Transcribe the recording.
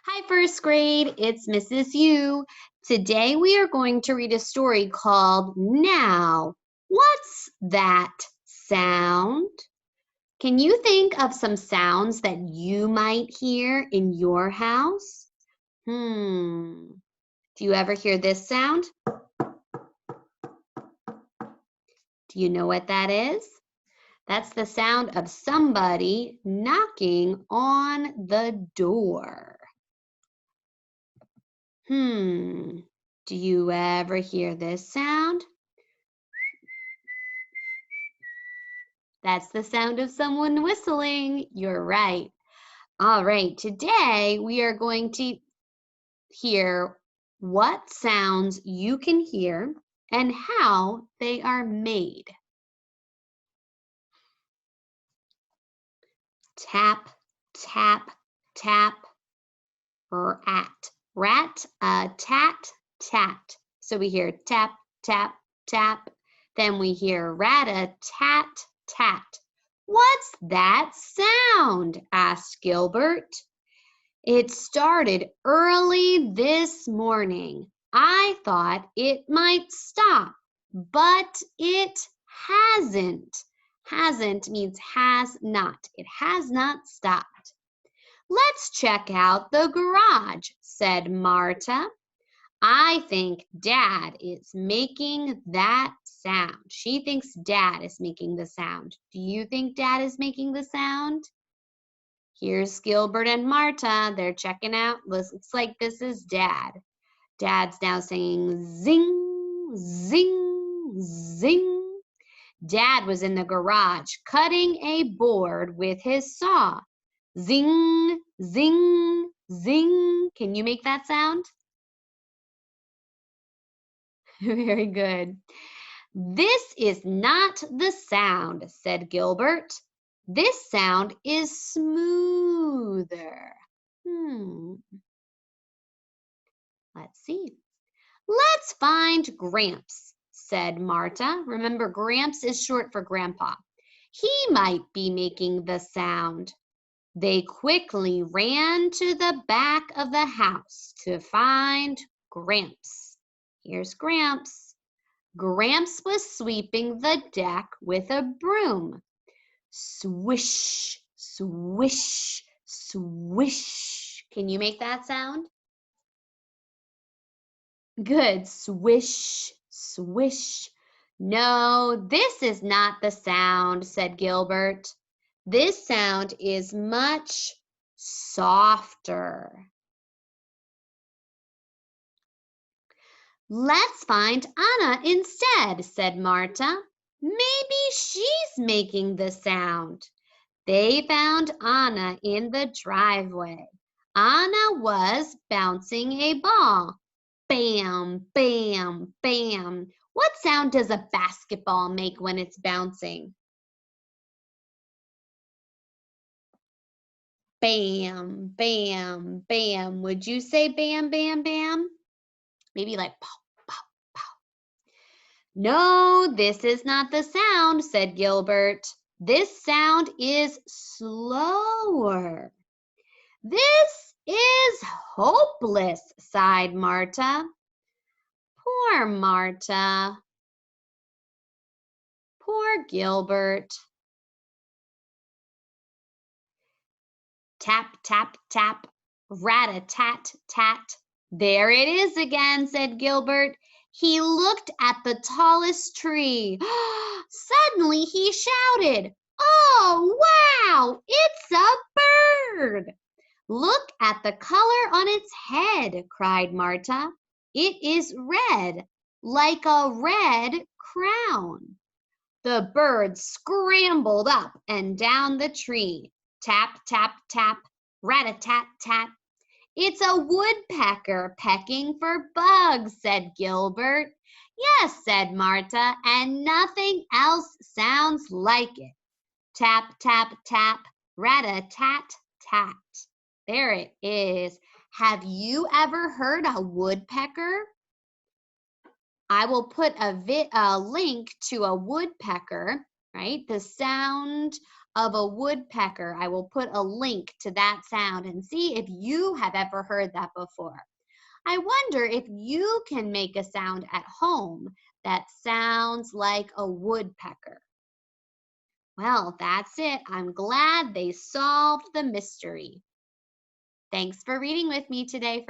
Hi, first grade. It's Mrs. U. Today we are going to read a story called Now, What's That Sound? Can you think of some sounds that you might hear in your house? Do you ever hear this sound? Do you know what that is? That's the sound of somebody knocking on the door. Do you ever hear this sound? That's the sound of someone whistling. You're right. All right, today we are going to hear what sounds you can hear and how they are made. Tap, tap, tap, rat. Rat, tat, tat. So we hear tap, tap, tap. Then we hear rat-a-tat, tat. What's that sound? Asked Gilbert. It started early this morning. I thought it might stop, but it hasn't. Hasn't means has not. It has not stopped. Let's check out the garage, said Marta. I think Dad is making that sound. She thinks Dad is making the sound. Do you think Dad is making the sound? Here's Gilbert and Marta. They're checking out. Looks like this is Dad. Dad's now saying zing, zing, zing. Dad was in the garage cutting a board with his saw. Zing, zing, zing. Can you make that sound? Very good. This is not the sound, said Gilbert. This sound is smoother. Let's see. Let's find Gramps, said Marta. Remember, Gramps is short for Grandpa. He might be making the sound. They quickly ran to the back of the house to find Gramps. Here's Gramps. Gramps was sweeping the deck with a broom. Swish, swish, swish. Can you make that sound? Good. Swish, swish. No, this is not the sound, said Gilbert. This sound is much softer. Let's find Anna instead, said Marta. Maybe she's making the sound. They found Anna in the driveway. Anna was bouncing a ball. Bam, bam, bam. What sound does a basketball make when it's bouncing? Bam, bam, bam. Would you say bam, bam, bam? Maybe like pow, pow, pow. No, this is not the sound, said Gilbert. This sound is slower. This is hopeless, sighed Marta. Poor Marta. Poor Gilbert. Tap, tap, tap, rat-a-tat-tat. There it is again, said Gilbert. He looked at the tallest tree. Suddenly he shouted, "Oh, wow, it's a bird!" Look at the color on its head, cried Marta. It is red, like a red crown. The bird scrambled up and down the tree. Tap, tap, tap, rat-a-tat-tat. It's a woodpecker pecking for bugs, said Gilbert. Yes, said Marta, and nothing else sounds like it. Tap, tap, tap, rat-a-tat-tat. There it is. Have you ever heard a woodpecker? I will put a link to a woodpecker, right? The sound of a woodpecker. I will put a link to that sound and see if you have ever heard that before. I wonder if you can make a sound at home that sounds like a woodpecker. Well, that's it. I'm glad they solved the mystery. Thanks for reading with me today,